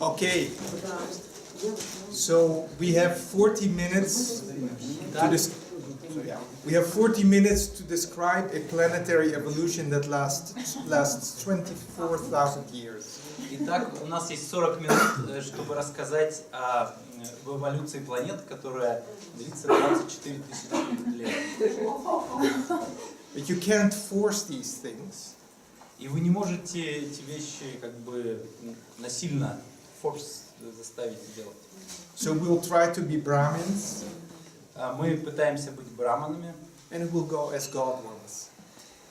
Okay. So we have 40 minutes to describe a planetary evolution that lasts 24,000 years. Итак, у нас есть 40 минут, чтобы рассказать об эволюции планет, которая длится 24 тысячи лет. But you can't force these things. И вы не можете эти вещи как бы насильно заставить делать. So we'll try to be Brahmins. Мы пытаемся быть браманами. And it will go as God wants.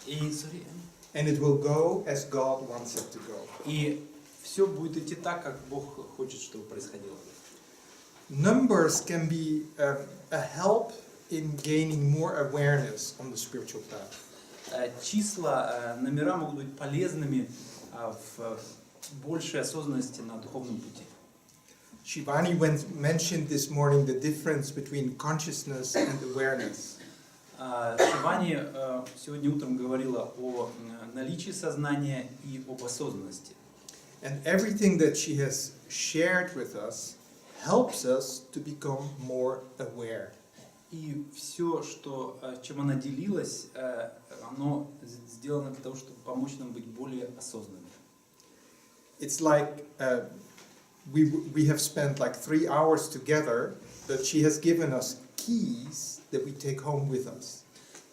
And it will go as God wants it to go. И все будет идти так, как Бог хочет, чтобы происходило. Numbers can be a help in gaining more awareness on the spiritual path. Числа, номера могут быть полезными в большей осознанности на духовном пути. Shivani mentioned this morning the difference between consciousness and awareness. Шивани сегодня утром говорила о наличии сознания и об осознанности. And everything that she has shared with us helps us to become more aware. И все, чем она делилась, оно сделано для того, чтобы помочь нам быть более осознанными. It's like we have spent like 3 hours together, but she has given us keys that we take home with us.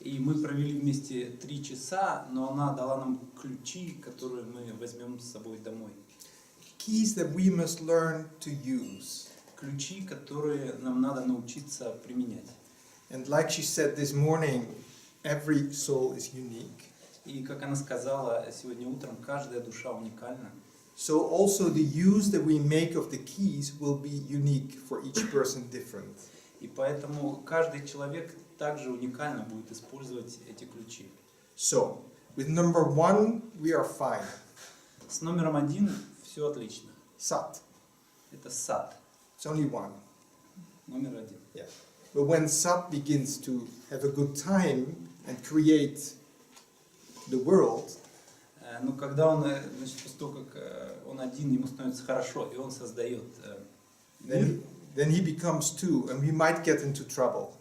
И мы провели вместе 3 часа, но она дала нам ключи, которые мы возьмем с собой домой. Keys that we must learn to use. Ключи, которые нам надо научиться применять. And like she said this morning, every soul is unique. И как она сказала сегодня утром, каждая душа уникальна. So also the use that we make of the keys will be unique for each person different. И поэтому каждый человек также уникально будет использовать эти ключи. So, with number 1 we are fine. С номером 1 все отлично. Sat. Это сат. It's only one. Номер 1. Yeah. But when Sat begins to have a good time and create the world, Но когда он, значит, после того, как он один, ему становится хорошо, и он создает мир, then he becomes 2, and we might get into trouble.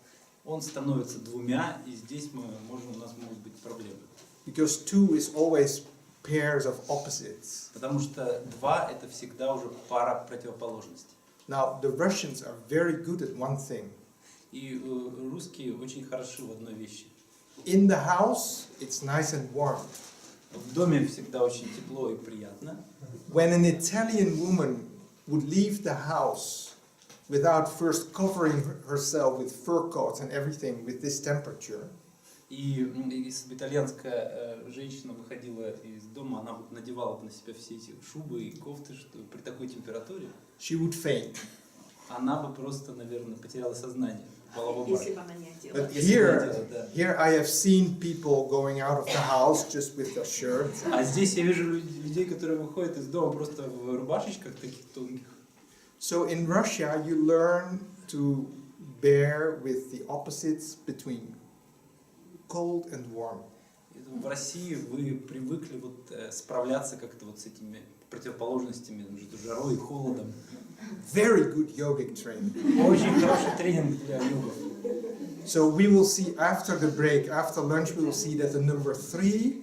Он становится 2, и здесь у нас могут быть проблемы. Because 2 is always pairs of opposites. Потому что 2 это всегда уже пара противоположностей. Now the Russians are very good at one thing. И русские очень хороши в одной вещи. In the house, it's nice and warm. В доме всегда очень тепло и приятно. When an Italian woman would leave the house without first covering herself with fur coats and everything with this temperature, и если бы итальянская женщина выходила из дома, она бы надевала на себя все эти шубы и кофты, что при такой температуре, she would faint. она бы просто, наверное, потеряла сознание. But here I have seen people going out of the house just with a shirt. А здесь я вижу людей, которые выходят из дома просто в рубашечках таких тонких. So in Russia you learn to bear with the opposites between cold and warm. В России вы привыкли справляться как-то с этими противоположностями между жарой и холодом. Very good yogic training. Очень хороший тренинг для йогов. So we will see after the break, after lunch, we will see that the number 3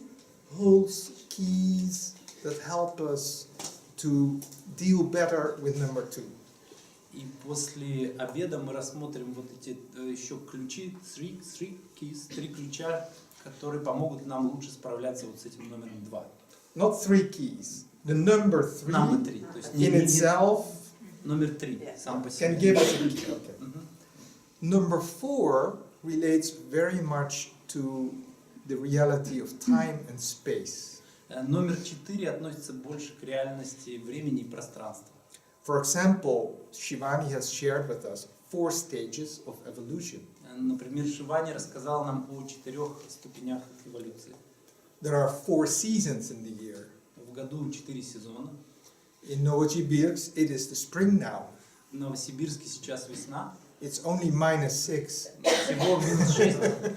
holds keys that help us to deal better with number 2. И после обеда мы рассмотрим эти еще ключи, 3 ключа, которые помогут нам лучше справляться с этим номером 2. Not 3 keys. The number 3 то есть in itself номер 3 сам по себе. Can give us a key. Okay. Number 4 relates very much to the reality of time and space. Номер 4 относится больше к реальности времени и пространства. For example, Shivani has shared with us 4 stages of evolution. Например, Шивани рассказал нам о 4 ступенях эволюции. There are 4 seasons in the year. В году 4 сезона. In Novosibirsk, it is the spring now. В Новосибирске сейчас весна. It's only -6. Всего -6.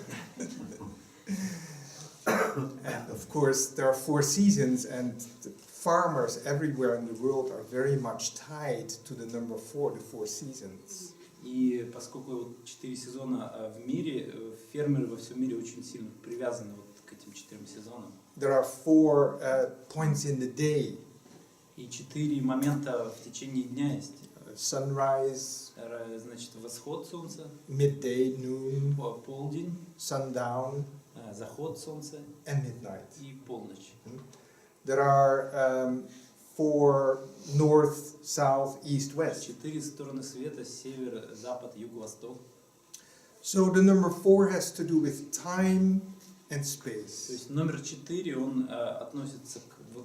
And of course, there are 4 seasons, and the farmers everywhere in the world are very much tied to the number 4, the 4 seasons. И поскольку вот 4 сезона в мире, фермеры во всем мире очень сильно привязаны вот к этим 4 сезонам. There are 4 points in the day. И 4 момента в течение дня есть. Sunrise, Значит, восход солнца, midday, noon, полдень, sundown, заход солнца and midnight. и полночь. There are 4 north, south, east, west. 4 стороны света: север, запад, юг, восток. So the number 4 has to do with time and То space, есть номер 4, он относится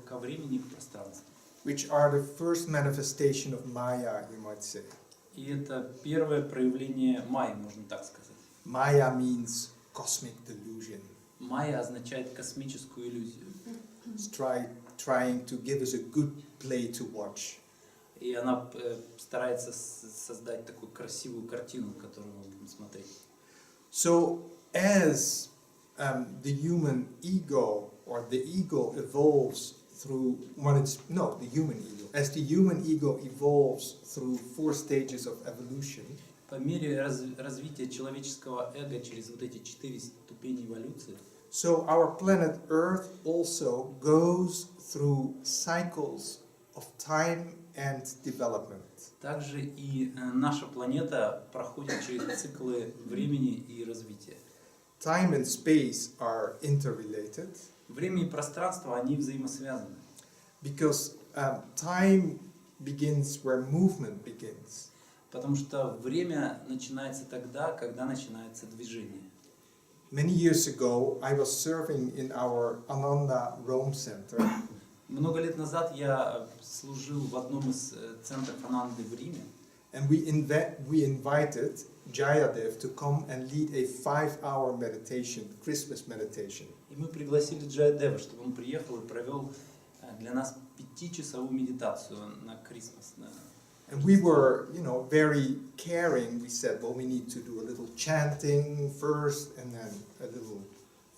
ко времени и к пространству. which are the first manifestation of Maya, you might say. И это первое проявление майя, можно так сказать. Maya means cosmic delusion. Майя означает космическую иллюзию. It's trying to give us a good play to watch. И она старается создать такую красивую картину, которую мы будем смотреть. So as the human ego or the ego evolves through as the human ego evolves through 4 stages of evolution, По мере развития человеческого эго через вот эти 4 ступени эволюции, so our planet Earth also goes through cycles of time and development. также и наша планета проходит через циклы времени и развития. Time and space are interrelated Время и пространство, они взаимосвязаны. because time begins where movement begins. Потому что время начинается тогда, когда начинается движение. Many years ago, I was serving in our Ananda Rome Center, Много лет назад я служил в одном из центров Ананды в Риме, and we invited Jayadev to come and lead a 5-hour meditation, Christmas meditation. и мы пригласили Джайадева, чтобы он приехал и провел для нас 5-часовую медитацию на Крисмас. And we were, very caring. We said, well, we need to do a little chanting first, and then a little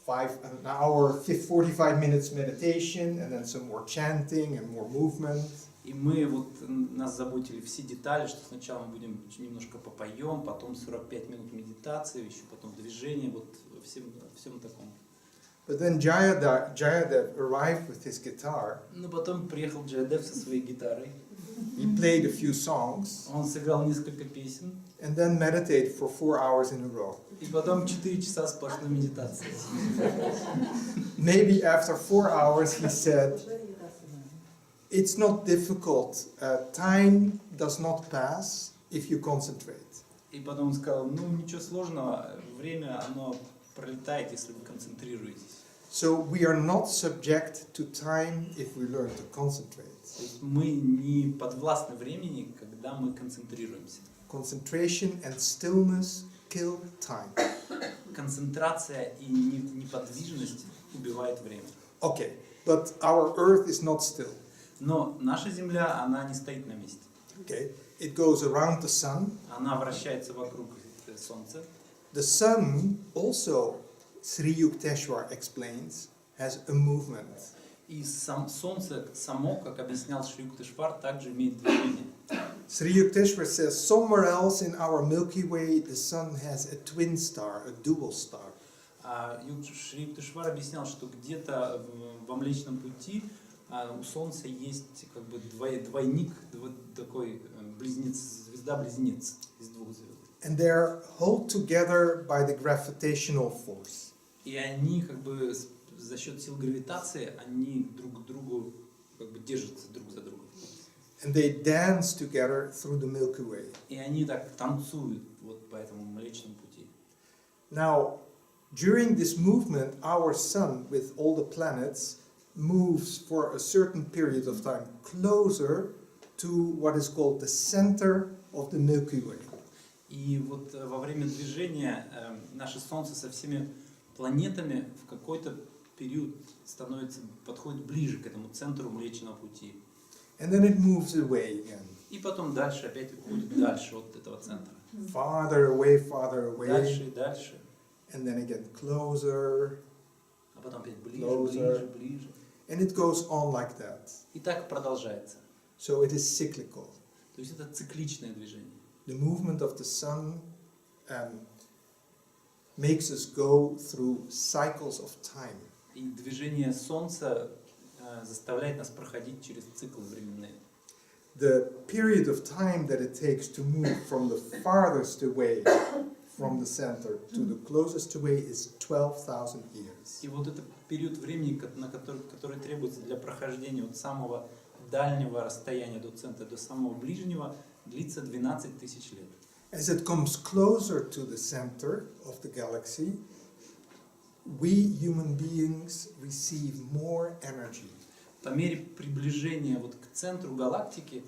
45 minutes meditation, and then some more chanting and more movement. И мы нас заботили все детали, что сначала мы будем немножко попоем, потом 45 минут медитации, еще потом движение, всем таком. But then Jayadev arrived with his guitar. Но потом приехал Джайадев со своей гитарой. He played a few songs Он сыграл несколько песен. and then meditated for 4 hours in a row. И потом 4 часа сплошной медитации. Maybe after 4 hours he said, it's not difficult. Time does not pass if you concentrate. И потом он сказал, ничего сложного, время, оно пролетает, если вы концентрируетесь. So we are not subject to time if we learn to concentrate. То есть мы не подвластны времени, когда мы концентрируемся. Concentration and stillness kill time. Концентрация и неподвижность убивает время. Okay, but our earth is not still. Но наша Земля, она не стоит на месте. Okay, it goes around the sun. Она вращается вокруг Солнца. The sun also, Sri Yukteswar explains, has a movement. И Солнце само, как объяснял Шри Юктесвар, также имеет движение. Sri Yukteswar says somewhere else in our Milky Way the sun has a twin star, a dual star. Шри Юктесвар объяснял, что где-то во Млечном Пути у Солнца есть как бы двойник, такой звезда-близнец из 2 звезд. And they're held together by the gravitational force. И они как бы за счет сил гравитации, они друг к другу как бы держатся друг за другом. And they dance together through the Milky Way. И они так танцуют по этому Млечному Пути. Now, during this movement, our sun, with all the planets, moves for a certain period of time closer to what is called the center of the Milky Way. И во время движения наше Солнце со всеми планетами в какой-то период подходит ближе к этому центру Млечного Пути. And then it moves away again. И потом дальше опять уходит дальше от этого центра. Farther away. Дальше и дальше. And then again closer. А потом опять Closer. ближе. And it goes on like that. И так продолжается. So it is cyclical. То есть это цикличное движение. The movement of the sun makes us go through cycles of time. И движение Солнца заставляет нас проходить через циклы временные. The period of time that it takes to move from the farthest away from the center to the closest away is 12,000 years. И вот этот период времени, который требуется для прохождения от самого дальнего расстояния до центра до самого ближнего, длится 12 тысяч лет. As it comes closer to the center of the galaxy, we human beings receive more energy. По мере приближения вот к центру галактики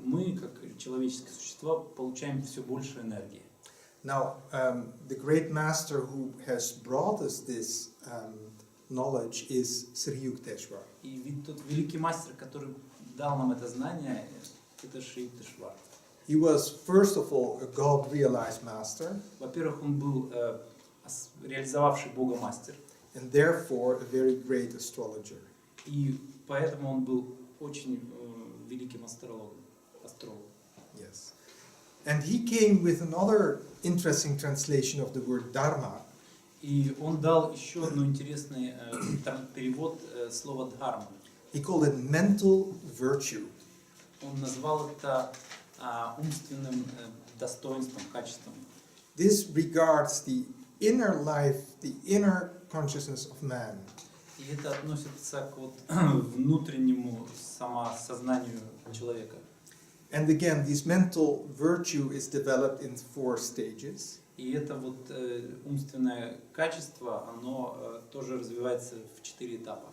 мы, как человеческие существа, получаем все больше энергии. Now, the great master who has brought us this knowledge is Sri Yukteswar. И тот великий мастер, который дал нам это знание, это Шри Юктесвар. He was, first of all, a God-realized master, Во-первых, он был реализовавший Бога мастер, and therefore a very great astrologer. и поэтому он был очень великим астрологом. Yes. And he came with another interesting translation of the word dharma. И он дал еще одну интересный перевод слова дхарма. He called it mental virtue. Он назвал это умственным достоинством, качеством. This regards the inner life, the inner consciousness of man. И это относится к вот внутреннему самосознанию человека. And again, this mental virtue is developed in 4 stages. И это вот умственное качество, оно тоже развивается в 4 этапа.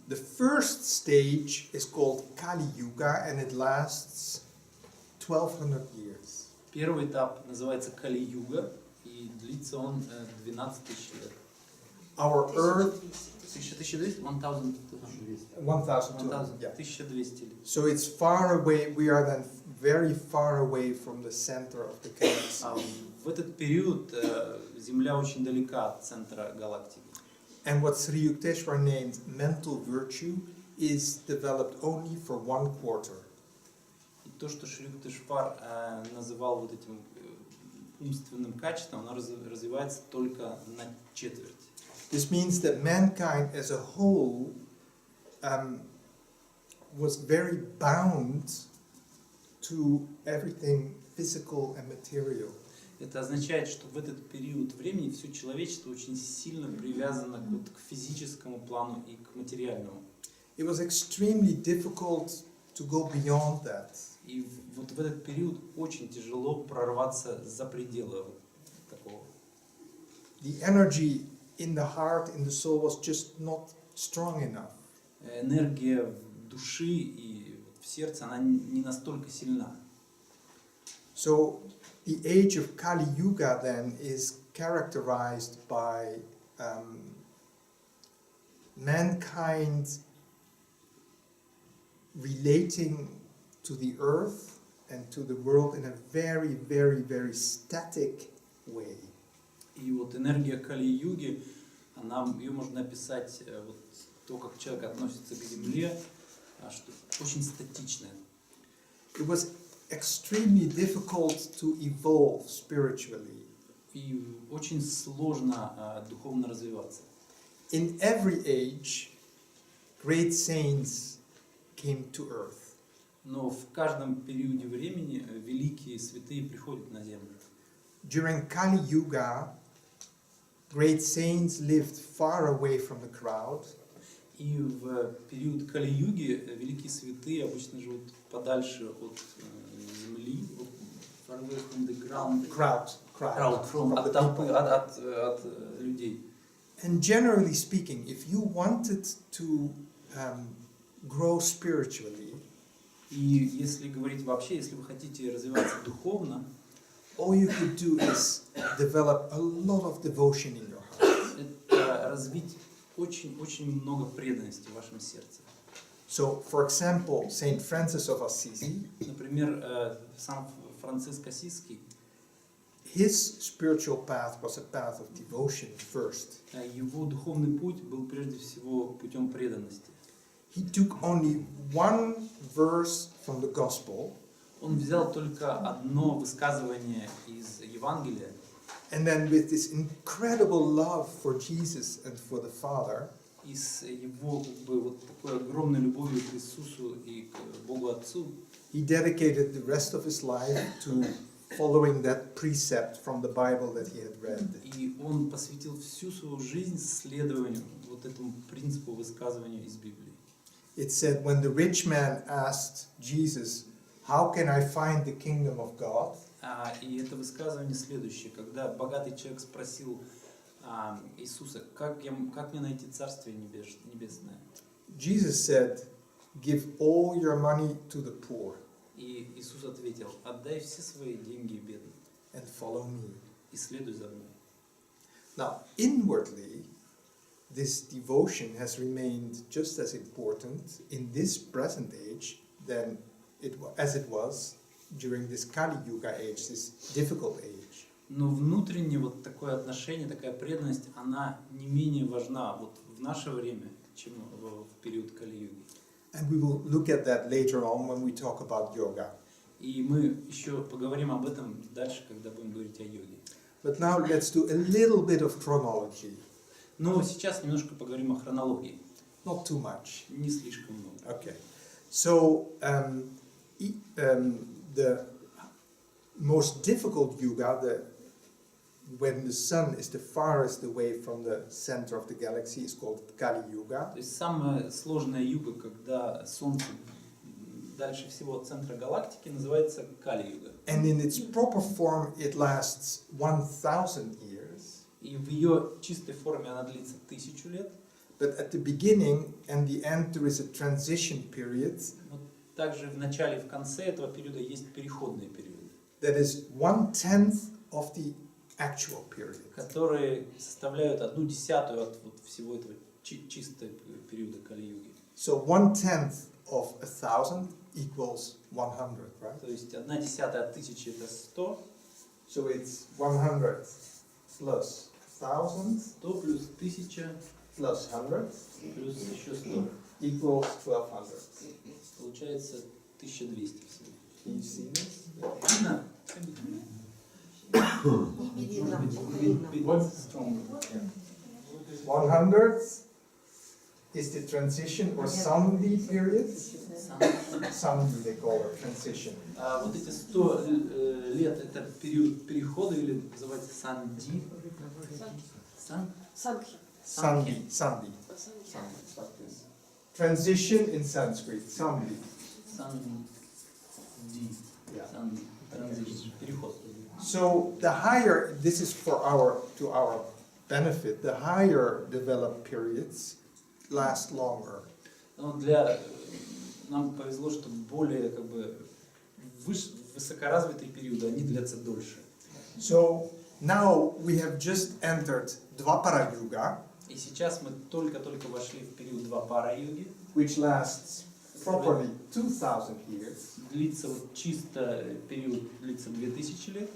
The first stage is called Kali Yuga, and it lasts 1200 years. Первый этап называется Кали-юга, и длится он 12 тысяч лет. Our Earth, 1200? 1200, 1200 yeah. 1200 лет. So it's far away. We are then very far away from the center of the galaxy. В этот период Земля очень далека от центра галактики. And what Sri Yukteswar named mental virtue is developed only for 1 quarter. И то, что Шри Юктесвар называл вот этим умственным качеством, оно развивается только на четверть. This means that mankind as a whole was very bound to everything physical and material. Это означает, что в этот период времени все человечество очень сильно привязано вот к физическому плану и к материальному. It was extremely difficult to go beyond that. И вот в этот период очень тяжело прорваться за пределы вот такого. The energy in the heart, in the soul was just not strong enough. Энергия в души и в сердце, она не настолько сильна. So the age of Kali Yuga then is characterized by mankind relating to the earth and to the world in a very, very, very static way. И вот энергия Кали-юги, ее можно описать вот то, как человек относится к Земле, что очень статичное. It was extremely difficult to evolve spiritually. И очень сложно духовно развиваться. In every age, great saints came to earth. Но в каждом периоде времени великие святые приходят на землю. During Kali Yuga, great saints lived far away from the crowd. И в период Кали-юги великие святые обычно живут подальше от земли, far away from the ground. Crowd, От толпы, от людей. And generally speaking, if you wanted to grow spiritually, И если говорить вообще, если вы хотите развиваться духовно, all you could do is develop a lot of devotion in your heart. это развить очень много преданности в вашем сердце. So, for example, Saint Francis of Assisi, Например, сам Франциск Ассизский, his spiritual path was a path of devotion first. Его духовный путь был прежде всего путем преданности. He took only one verse from the gospel, Он взял только одно высказывание из Евангелия, and then with this incredible love for Jesus and for the Father, и с его как бы вот такой огромной любовью к Иисусу и к Богу Отцу, he dedicated the rest of his life to following that precept from the Bible that he had read. и он посвятил всю свою жизнь следованию вот этому принципу высказывания из Библии. It said, when the rich man asked Jesus, "How can I find the kingdom of God?" И это высказывание следующее, когда богатый человек спросил Иисуса, как мне найти Царствие Небесное? Jesus said, "Give all your money to the poor И Иисус ответил, отдай все свои деньги бедным and follow me." и следуй за мной. Now, inwardly, this devotion has remained just as important in this present age as it was during this Kali Yuga age, this difficult age. Но внутренне вот такое отношение, такая преданность, она не менее важна вот в наше время, чем в период Кали-юги. And we will look at that later on when we talk about yoga. И мы еще поговорим об этом дальше, когда будем говорить о йоге. But now let's do a little bit of chronology. Но сейчас немножко поговорим о хронологии. Not too much. Не слишком много. Okay. So, the most difficult yuga, when the sun is the farthest away from the center of the galaxy, is called Kali Yuga. То есть самая сложная юга, когда Солнце дальше всего от центра галактики, называется Кали-юга. And in its proper form, it lasts 1,000 years. И в ее чистой форме она длится 1000 лет. But at the beginning and the end, there is a transition period Но также в начале и в конце этого периода есть переходные периоды, that is 1/10 of the actual period. которые составляют 1/10 от вот всего этого чистого периода Кали-юги. So 1/10 of 1,000 equals 100, right? То есть 1/10 от 1000 это 100, So it's 100 plus 1,000 100 плюс 1000 plus 100 плюс еще 100. equals 1,200. Получается 1200 всего. Can you see this? Видно? Bit stronger. 100 is the transition or Sandhi period. Sandhi they call it, transition. Вот эти 100 лет это период перехода или называется санди. Sandhi. Sandhi. Like this. Transition in Sanskrit, Sandhi. Санди. Yeah. Санди. Транзишн. Переход. So the higher, this is to our benefit, the higher developed periods last longer. Но нам повезло, что более как бы высокоразвитые периоды, они длятся дольше. So now we have just entered Dvapara Yuga, И сейчас мы только-только вошли в период Двапара-юги. which lasts properly 2,000 years, Длится вот чисто период длится 2000 лет.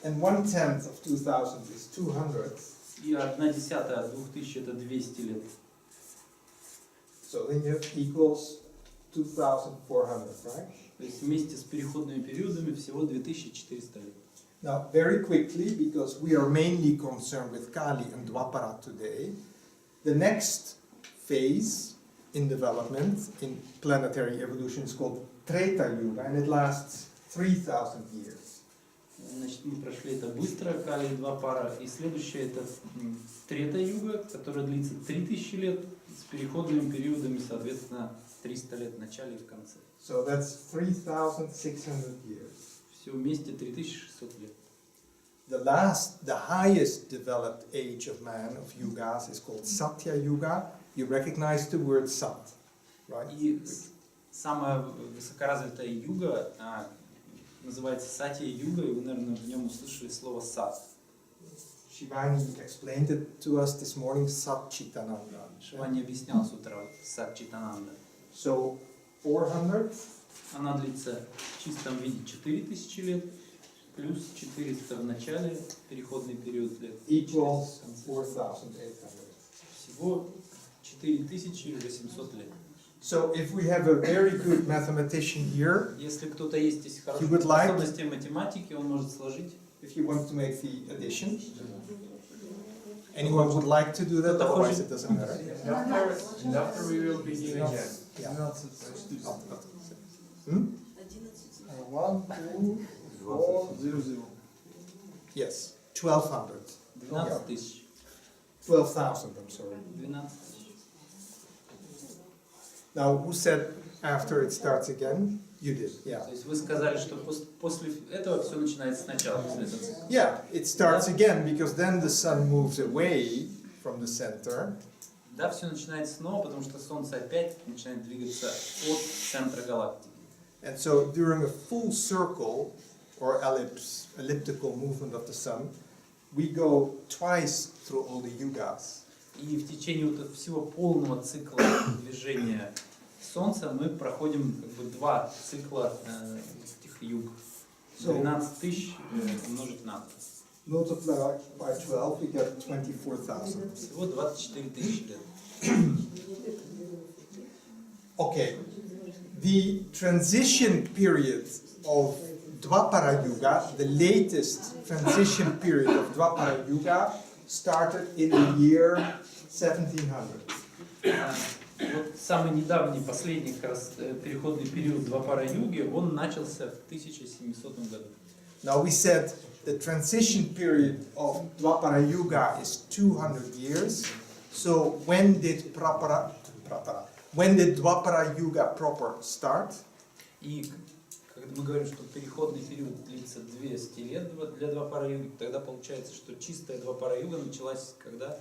and 1/10 of 2,000 is 200. И 1/10 от 2000 это 200 лет. So then you have equals 2,400, right? То есть вместе с переходными периодами всего 2400 лет. Now, very quickly, because we are mainly concerned with Kali and Dwapara today, the next phase in development in planetary evolution is called Treta Yuga, and it lasts 3,000 years. Значит, мы прошли это быстро, Кали и Двапара. И следующее это Трета-юга, которая длится 3000 лет, с переходными периодами, соответственно, 300 лет в начале и в конце. So that's 3,600 years. Все вместе 3600 лет. The highest developed age of man, of yugas, is called Satya Yuga. You recognize the word Sat, right? И самая высокоразвитая юга называется Сатья-юга, и вы, наверное, в нем услышали слово «сат». Shivani explained it to us this morning, Sat Chitananda. Шивани объяснял с утра вот, Сат Читананда. So 400 Она длится в чистом виде 4000 лет, плюс 400 в начале, переходный период лет. equals 4,800. Всего 4800 лет. So if we have a very good mathematician here, Если кто-то есть здесь He хороший would like- способности математики, он может сложить. if he wants to make the addition, anyone would like to do that, otherwise it doesn't matter. After we will begin again. Yeah. Hmm? 1, 2, 4, 0, 0. Yes, 1200. 12 тысяч. 12,000, I'm sorry. 12 тысяч. Now, who said after it starts again? You did, yeah. То есть вы сказали, что после этого все начинается сначала, после этого цикла. Yeah, it starts again because then the sun moves away from the center. Да, все начинается снова, потому что Солнце опять начинает двигаться от центра галактики. And so during a full circle or elliptical movement of the sun, we go twice through all the yugas. И в течение вот всего полного цикла движения Солнца мы проходим как бы два цикла этих юг. 12 тысяч умножить на 2. Multiplied by 12, we get 24,000. Всего 24 тысячи лет. Okay, the transition period of Dwapara Yuga, the latest transition period of Dwapara Yuga, started in the year 1700. Вот самый недавний, последний как раз переходный период Двапара-юги, он начался в 1700 году. Now we said the transition period of Dwapara Yuga is 200 years. So when did Dwapara Yuga proper start? И когда мы говорим, что переходный период длится 200 лет для Двапара-юги, тогда получается, что чистая Двапара-юга началась когда?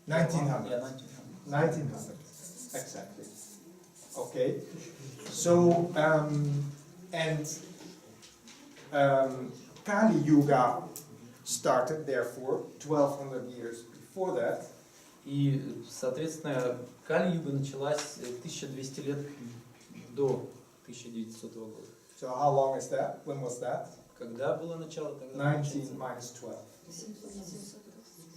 1900. 1900, exactly. Okay, so Kali Yuga started therefore 1200 years before that. И, соответственно, Кали-юга началась 1200 лет до 1900 года. So how long is that? When was that? Когда было начало? Тогда 19 minus 12. 700.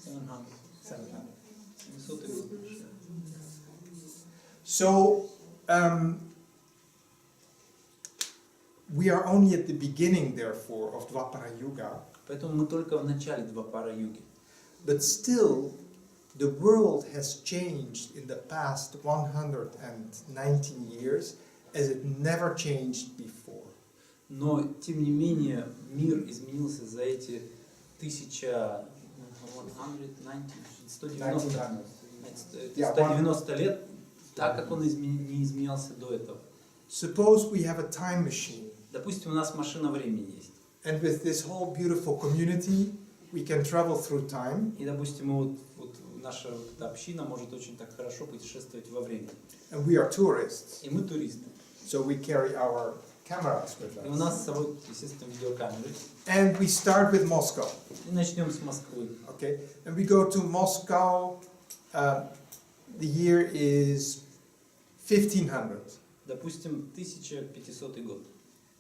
700. 700 год. So we are only at the beginning, therefore, of Dwapara Yuga. Поэтому мы только в начале Двапара-юги. But still, the world has changed in the past 119 years as it never changed before. Но, тем не менее, мир изменился за эти 190 лет, так как он не изменялся до этого. Suppose we have a time machine, Допустим, у нас машина времени есть. and with this whole beautiful community, we can travel through time, И, допустим, вот наша вот эта община может очень так хорошо путешествовать во времени. and we are tourists, И мы туристы. so we carry our cameras with И у us. нас с собой, естественно, видеокамеры. And we start with Moscow, И начнем с Москвы. okay? And we go to Moscow, the year is 1500. Допустим, 1500 год.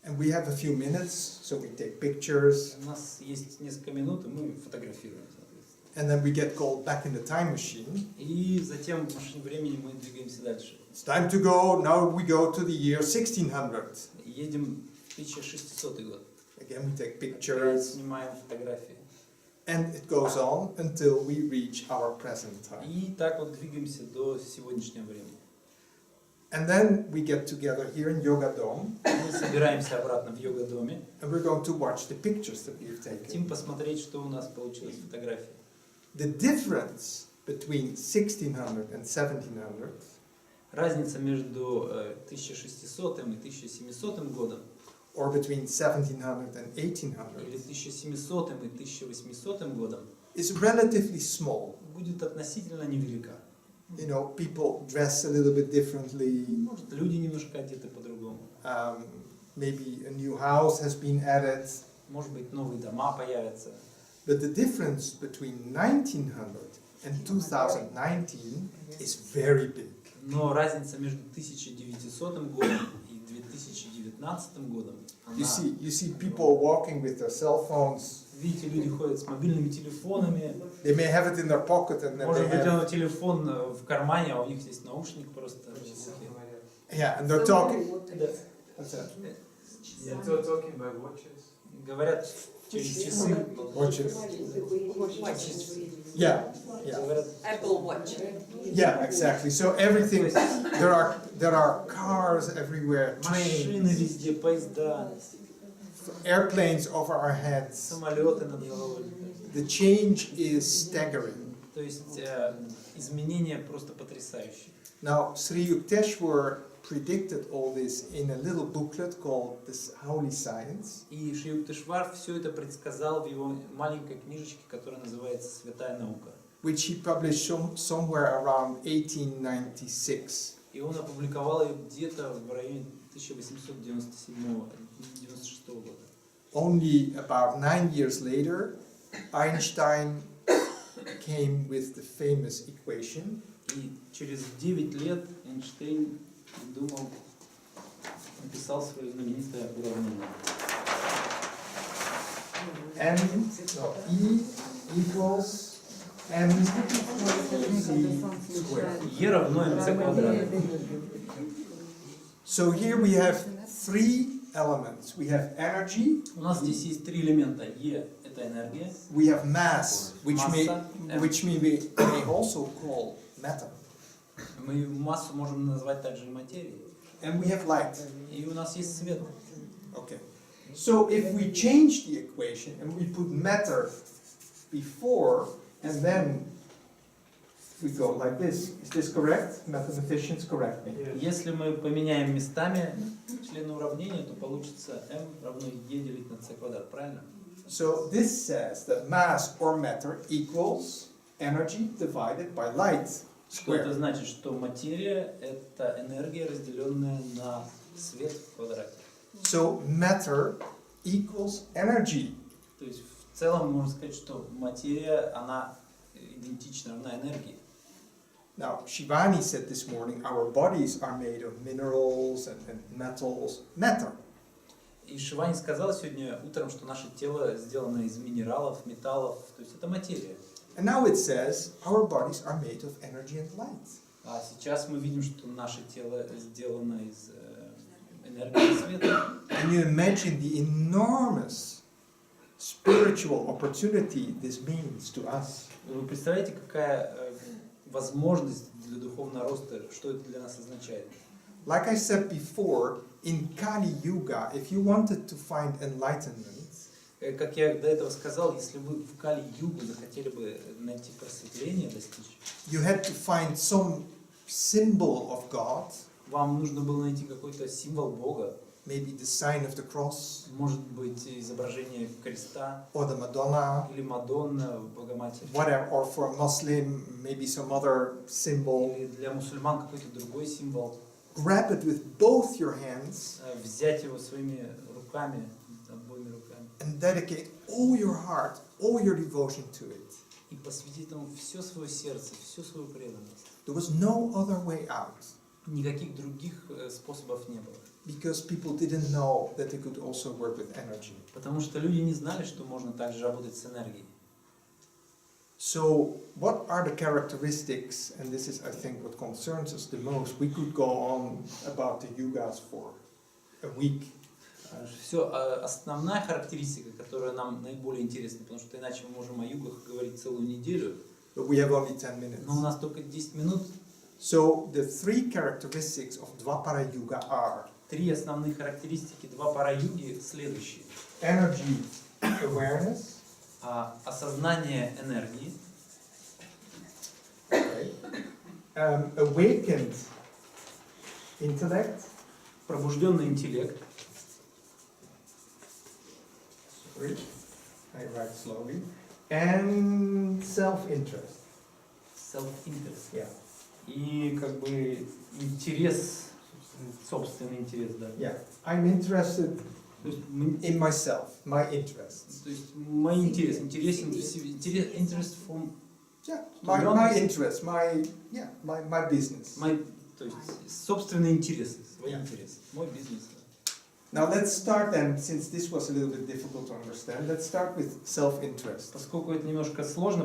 And we have a few minutes, so we take pictures, У нас есть несколько минут, и мы фотографируем, соответственно. and then we get called back in the time machine. И затем в машине времени мы двигаемся дальше. It's time to go, now we go to the year 1600. И едем в 1600 год. Again, we take Опять pictures, снимаем фотографии. and it goes on until we reach our present time. И так вот двигаемся до сегодняшнего времени. And then we get together here in Yoga Dome, Мы собираемся обратно в йога-доме. and we're going to watch the pictures that we've Хотим taken. посмотреть, что у нас получилось в фотографии. The difference between 1600 and 1700 Разница между 1600 и 1700 годом, or between 1700 and 1800 или 1700 и 1800 годом, is relatively small. будет относительно невелика. You know, people dress a little bit differently. Может, люди немножко одеты по-другому. Maybe a new house has been added. Может быть, новые дома появятся. But the difference between 1900 and 2019 is very big. Но разница между 1900 годом и 2019 годом, You see people walking with their cell phones. видите, люди ходят с мобильными телефонами, They may have it in their pocket and then может they быть, have, телефон в кармане, а у них есть наушник просто в ухе. yeah, and they're talking. Да. What's that? So talking by watches. Говорят через часы. Watches. Yeah, yeah, Говорят, Apple Watch. yeah, exactly. So everything, there are cars everywhere, машины trains, везде, поезда, airplanes over our heads. самолеты над головой. The change is staggering. То есть изменения просто потрясающие. Now, Sri Yukteswar predicted all this in a little booklet called This Holy Science. И Шри Юктешвар все это предсказал в его маленькой книжечке, которая называется «Святая наука». Which he published somewhere around 1896. И он опубликовал ее где-то в районе 1897-96 года. Only about 9 years later, Einstein came with the famous equation. И через 9 лет Эйнштейн написал свое знаменитое уравнение. E equals mc squared. Е равно mc квадрат. So here we have three elements. We have energy, У нас здесь есть три элемента. Е – это энергия. we have mass, which Масса, we may also call matter, Мы массу можем назвать также и материей. and we have light. И у нас есть свет. Okay. So if we change the equation and we put matter before and then we go like this, is this correct? Mathematicians correct me. Если мы поменяем местами члены уравнения, то получится m равно e делить на c квадрат, правильно? So this says that mass or matter equals energy divided by light Что это squared. значит? Что материя – это энергия, разделенная на свет в квадрате. So matter equals energy. То есть в целом можно сказать, что материя, она идентична, равна энергии. Now, Shivani said this morning, our bodies are made of minerals and metals, matter. И Шивани сказал сегодня утром, что наше тело сделано из минералов, металлов, то есть это материя. And now it says our bodies are made of energy and light. А сейчас мы видим, что наше тело сделано из энергии и света. Can you imagine the enormous spiritual opportunity this means to us? Вы представляете, какая возможность для духовного роста, что это для нас означает? Like I said before, in Kali Yuga, if you wanted to find enlightenment, Как я до этого сказал, если вы в Кали-югу захотели бы найти просветление, достичь, you had to find some symbol of God, вам нужно было найти какой-то символ Бога, maybe the sign of the cross, может быть изображение креста or the Madonna, или Мадонна, Богоматерь, whatever, or for a Muslim, maybe some other symbol. или для мусульман какой-то другой символ, Grab it with both your hands взять его своими руками, обоими руками, and dedicate all your heart, all your devotion to it. и посвятить ему все свое сердце, всю свою преданность. There was no other way out, Никаких других способов не было. because people didn't know that they could also work with energy. Потому что люди не знали, что можно также работать с энергией. So, what are the characteristics, and this is, I think, what concerns us the most. We could go on about the yugas for a week. Все, основная характеристика, которая нам наиболее интересна, потому что иначе мы можем о югах говорить целую неделю, But we have only 10 minutes. но у нас только 10 минут. So, the three characteristics of Dwapara Yuga are Три основных характеристики Двапара-юги следующие. energy awareness, Осознание энергии, okay, awakened intellect, пробужденный интеллект, sorry, I write slowly, and self-interest. self-interest. Yeah, И как бы интерес, собственный интерес, да. yeah. I'm interested То есть, in myself, my interests. то есть мой интерес, интересен в себе, interest from Yeah, my interests, my business. my то есть собственные интересы, свои интересы. Мой бизнес. Now let's start then, since this was a little bit difficult to understand, let's start with self-interest. Поскольку это немножко сложно,